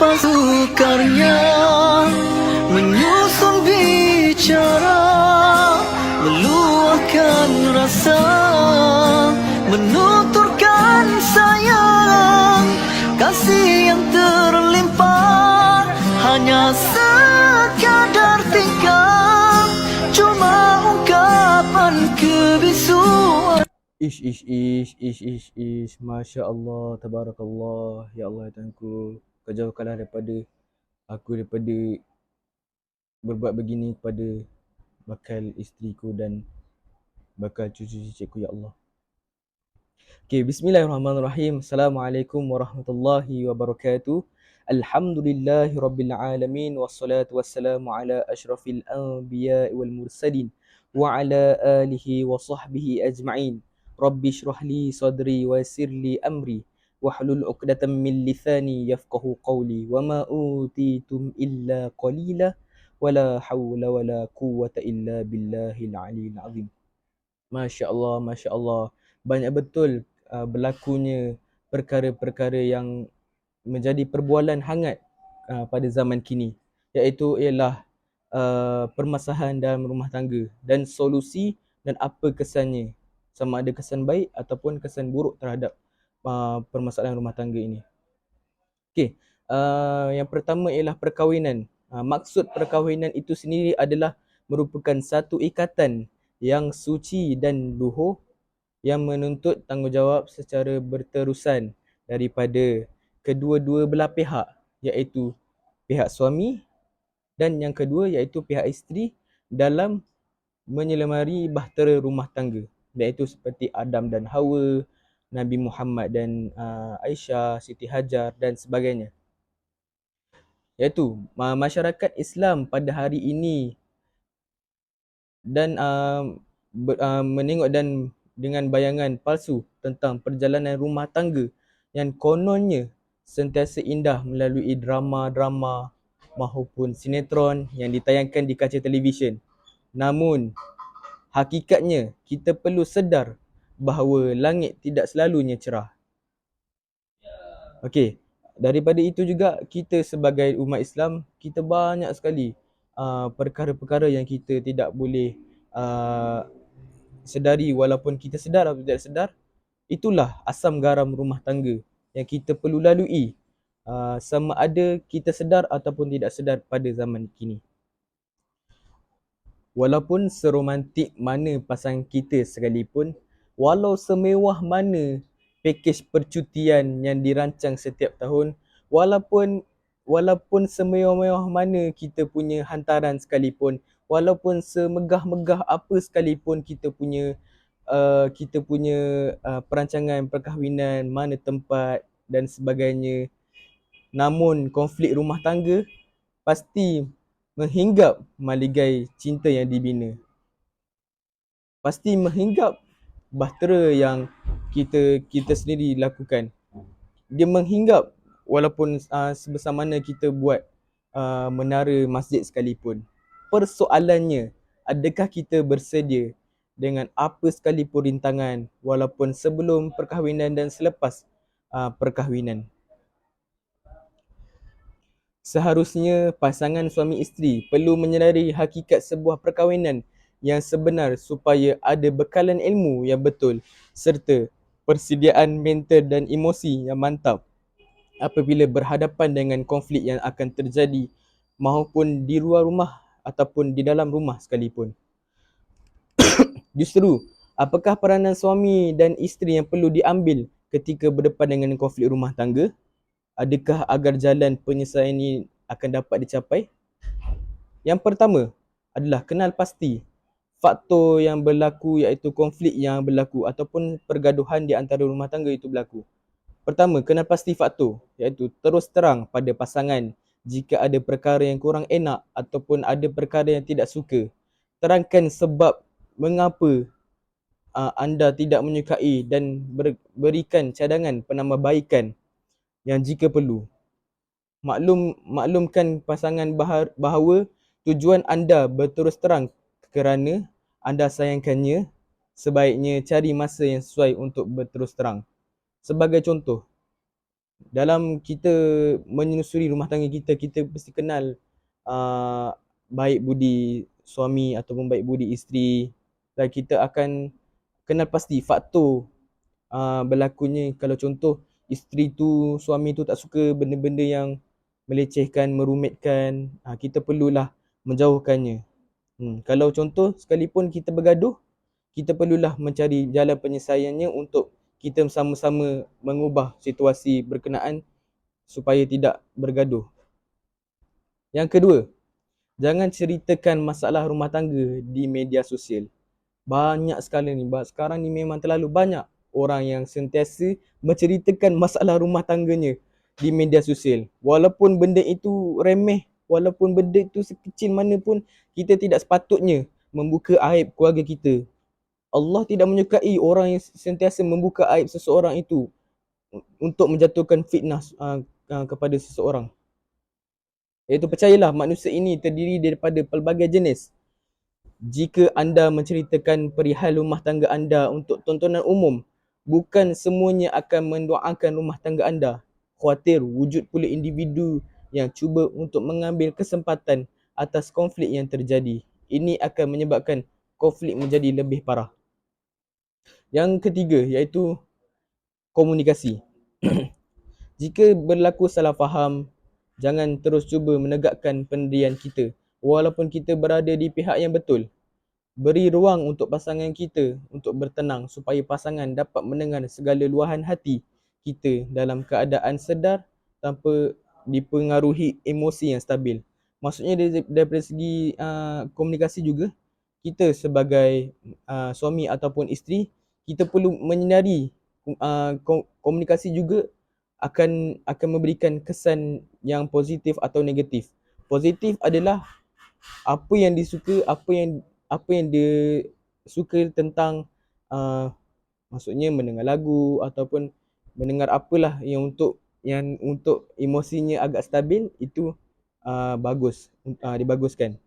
sukarnya menyusun bicara, meluahkan rasa, menuturkan sayang, kasih yang terlimpah hanya sekadar tingkah, cuma ungkapan kebisuan. Masya Allah, tabarakallah. Ya Allah, ya Tuhanku, kau jauhkanlah daripada aku daripada berbuat begini kepada bakal isteriku dan bakal cucu-cucuku, ya Allah. Okay, bismillahirrahmanirrahim. Assalamualaikum warahmatullahi wabarakatuh. Alhamdulillahi rabbil alamin, wassalatu wassalamu ala ashrafil anbiya wal mursalin wa ala alihi wa sahbihi ajma'in. Rabbi shrah li sadri wa yassir li amri wahlul 'uqdatam min lisani yafqahu qawli wa ma utitum illa qalila wala hawla wala quwwata illa billahil aliyil azim. Masya-Allah, masya-Allah. Banyak betul berlakunya perkara-perkara yang menjadi perbualan hangat pada zaman kini, iaitu ialah permasalahan dalam rumah tangga dan solusi dan apa kesannya, sama ada kesan baik ataupun kesan buruk terhadap permasalahan rumah tangga ini. Okey, yang pertama ialah perkahwinan. Maksud perkahwinan itu sendiri adalah merupakan satu ikatan yang suci dan luhur yang menuntut tanggungjawab secara berterusan daripada kedua-dua belah pihak, iaitu pihak suami dan yang kedua iaitu pihak isteri dalam menyelamari bahtera rumah tangga, iaitu seperti Adam dan Hawa, Nabi Muhammad dan Aisyah, Siti Hajar dan sebagainya. Iaitu masyarakat Islam pada hari ini dan menengok dan dengan bayangan palsu tentang perjalanan rumah tangga yang kononnya sentiasa indah melalui drama-drama maupun sinetron yang ditayangkan di kaca televisyen. Namun, hakikatnya kita perlu sedar bahawa langit tidak selalunya cerah. Okey, daripada itu juga kita sebagai umat Islam, kita banyak sekali perkara-perkara yang kita tidak boleh sedari, walaupun kita sedar atau tidak sedar. Itulah asam garam rumah tangga yang kita perlu lalui sama ada kita sedar ataupun tidak sedar pada zaman kini. Walaupun seromantik mana pasangan kita sekalipun, walau semewah mana pakej percutian yang dirancang setiap tahun, walaupun semewah-mewah mana kita punya hantaran sekalipun, walaupun semegah-megah apa sekalipun kita punya perancangan perkahwinan, mana tempat dan sebagainya, namun konflik rumah tangga pasti menghinggap maligai cinta yang dibina. Pasti menghinggap bahtera yang kita sendiri lakukan. Dia menghinggap walaupun sebesar mana kita buat menara masjid sekalipun. Persoalannya, adakah kita bersedia dengan apa sekalipun rintangan walaupun sebelum perkahwinan dan selepas perkahwinan. Seharusnya pasangan suami isteri perlu menyedari hakikat sebuah perkahwinan yang sebenar supaya ada bekalan ilmu yang betul serta persediaan mental dan emosi yang mantap apabila berhadapan dengan konflik yang akan terjadi maupun di luar rumah ataupun di dalam rumah sekalipun. Justru, apakah peranan suami dan isteri yang perlu diambil ketika berdepan dengan konflik rumah tangga? Adakah agar jalan penyelesaian ini akan dapat dicapai? Yang pertama adalah kenal pasti faktor yang berlaku, iaitu konflik yang berlaku ataupun pergaduhan di antara rumah tangga itu berlaku. Pertama, kenal pasti faktor, iaitu terus terang pada pasangan jika ada perkara yang kurang enak ataupun ada perkara yang tidak suka. Terangkan sebab mengapa anda tidak menyukai dan berikan cadangan penambahbaikan yang jika perlu. Maklumkan pasangan bahawa tujuan anda berterus terang kerana anda sayangkannya. Sebaiknya cari masa yang sesuai untuk berterus terang. Sebagai contoh, Dalam kita menyusuri rumah tangga kita, kita mesti kenal uh, baik budi suami ataupun baik budi isteri, dan kita akan kenal pasti faktor berlakunya kalau contoh isteri tu, suami tu tak suka benda-benda yang melecehkan, merumitkan, kita perlulah menjauhkannya. Kalau contoh sekalipun kita bergaduh, kita perlulah mencari jalan penyelesaiannya untuk kita sama-sama mengubah situasi berkenaan supaya tidak bergaduh. Yang kedua, jangan ceritakan masalah rumah tangga di media sosial. Banyak sekali ni, sekarang ni memang terlalu banyak orang yang sentiasa menceritakan masalah rumah tangganya di media sosial. Walaupun benda itu remeh, walaupun benda itu sekecil mana pun, kita tidak sepatutnya membuka aib keluarga kita. Allah tidak menyukai orang yang sentiasa membuka aib seseorang itu untuk menjatuhkan fitnah kepada seseorang. Iaitu percayalah, manusia ini terdiri daripada pelbagai jenis. Jika anda menceritakan perihal rumah tangga anda untuk tontonan umum, bukan semuanya akan mendoakan rumah tangga anda. Khawatir wujud pula individu yang cuba untuk mengambil kesempatan atas konflik yang terjadi. Ini akan menyebabkan konflik menjadi lebih parah. Yang ketiga iaitu komunikasi. Jika berlaku salah faham, jangan terus cuba menegakkan pendirian kita walaupun kita berada di pihak yang betul. Beri ruang untuk pasangan kita untuk bertenang supaya pasangan dapat mendengar segala luahan hati kita dalam keadaan sedar tanpa dipengaruhi emosi yang stabil. Maksudnya daripada segi komunikasi juga, kita sebagai suami ataupun isteri, kita perlu menyedari komunikasi juga akan memberikan kesan yang positif atau negatif. Positif adalah apa yang disuka, apa yang dia suka tentang maksudnya mendengar lagu ataupun mendengar apalah yang untuk emosinya agak stabil, itu dibaguskan.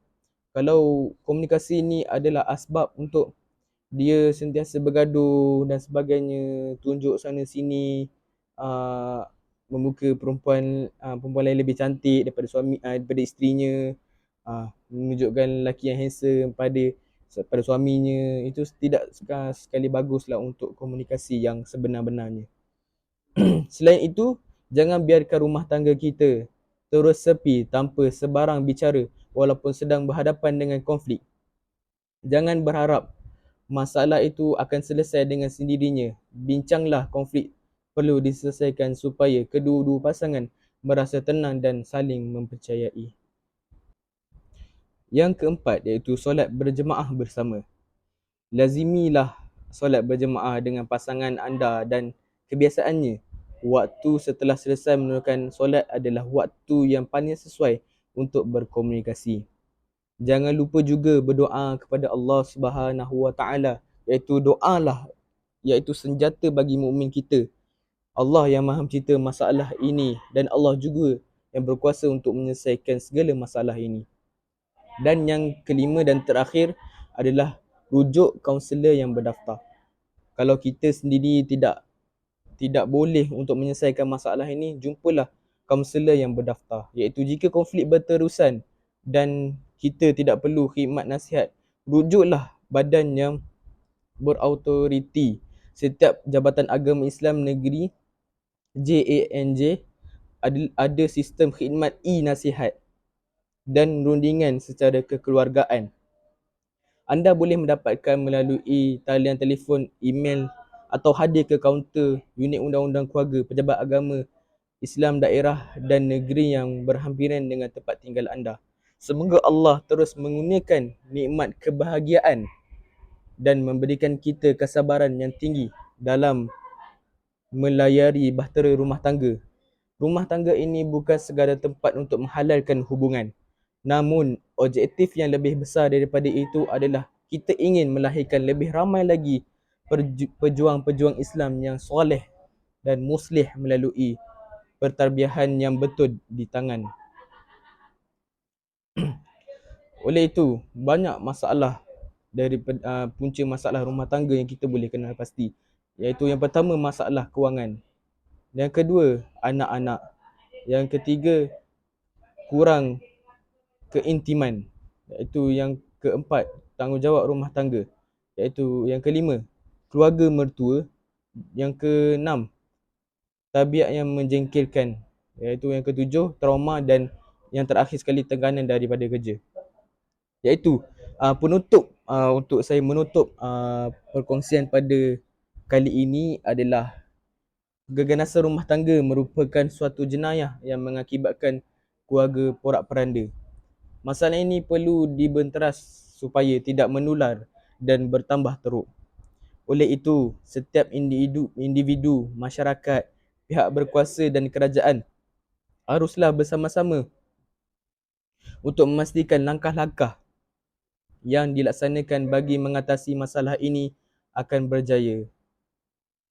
Kalau komunikasi ni adalah asbab untuk dia sentiasa bergaduh dan sebagainya, tunjuk sana sini, memuka perempuan lain lebih cantik daripada isterinya, menunjukkan lelaki yang handsome pada suaminya, itu tidak sekali baguslah untuk komunikasi yang sebenar-benarnya. Selain itu, jangan biarkan rumah tangga kita terus sepi tanpa sebarang bicara walaupun sedang berhadapan dengan konflik. Jangan berharap masalah itu akan selesai dengan sendirinya. Bincanglah konflik perlu diselesaikan supaya kedua-dua pasangan merasa tenang dan saling mempercayai. Yang keempat iaitu solat berjemaah bersama. Lazimilah solat berjemaah dengan pasangan anda dan kebiasaannya, waktu setelah selesai menunaikan solat adalah waktu yang paling sesuai untuk berkomunikasi. Jangan lupa juga berdoa kepada Allah Subhanahu Wa Taala, iaitu doalah iaitu senjata bagi mukmin kita. Allah yang Maha Pencipta masalah ini dan Allah juga yang berkuasa untuk menyelesaikan segala masalah ini. Dan yang kelima dan terakhir adalah rujuk kaunselor yang berdaftar. Kalau kita sendiri tidak boleh untuk menyelesaikan masalah ini, jumpalah kaunselor yang berdaftar. Iaitu jika konflik berterusan dan kita tidak perlu khidmat nasihat, rujuklah badan yang berautoriti. Setiap Jabatan Agama Islam Negeri JANJ ada sistem khidmat e-nasihat dan rundingan secara kekeluargaan. Anda boleh mendapatkan melalui talian telefon, email atau hadir ke kaunter unit undang-undang keluarga Pejabat Agama Islam daerah dan negeri yang berhampiran dengan tempat tinggal anda. Semoga Allah terus mengurniakan nikmat kebahagiaan dan memberikan kita kesabaran yang tinggi dalam melayari bahtera rumah tangga. Rumah tangga ini bukan sekadar tempat untuk menghalalkan hubungan. Namun, objektif yang lebih besar daripada itu adalah kita ingin melahirkan lebih ramai lagi pejuang-pejuang Islam yang soleh dan muslih melalui pertarbiahan yang betul di tangan. Oleh itu, banyak masalah dari punca masalah rumah tangga yang kita boleh kenal pasti. Iaitu yang pertama, masalah kewangan. Yang kedua, anak-anak. Yang ketiga, kurang keintiman. Iaitu yang keempat, tanggungjawab rumah tangga. Iaitu yang kelima, keluarga mertua. Yang keenam, tabiat yang menjengkelkan. Iaitu yang ketujuh, trauma, dan yang terakhir sekali, tekanan daripada kerja. Iaitu penutup, untuk saya menutup perkongsian pada kali ini adalah keganasan rumah tangga merupakan suatu jenayah yang mengakibatkan keluarga porak-poranda. Masalah ini perlu dibenteras supaya tidak menular dan bertambah teruk. Oleh itu, setiap individu, masyarakat, pihak berkuasa dan kerajaan haruslah bersama-sama untuk memastikan langkah-langkah yang dilaksanakan bagi mengatasi masalah ini akan berjaya.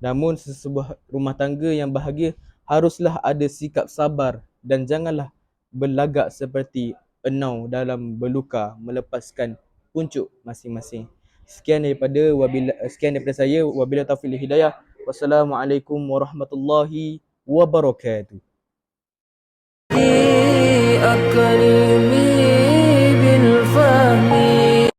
Namun sesebuah rumah tangga yang bahagia haruslah ada sikap sabar dan janganlah berlagak seperti enau dalam berluka melepaskan puncuk masing-masing. Sekian daripada saya. Wabillahi taufiq wal hidayah. Wassalamualaikum warahmatullahi wabarakatuh. أكرمي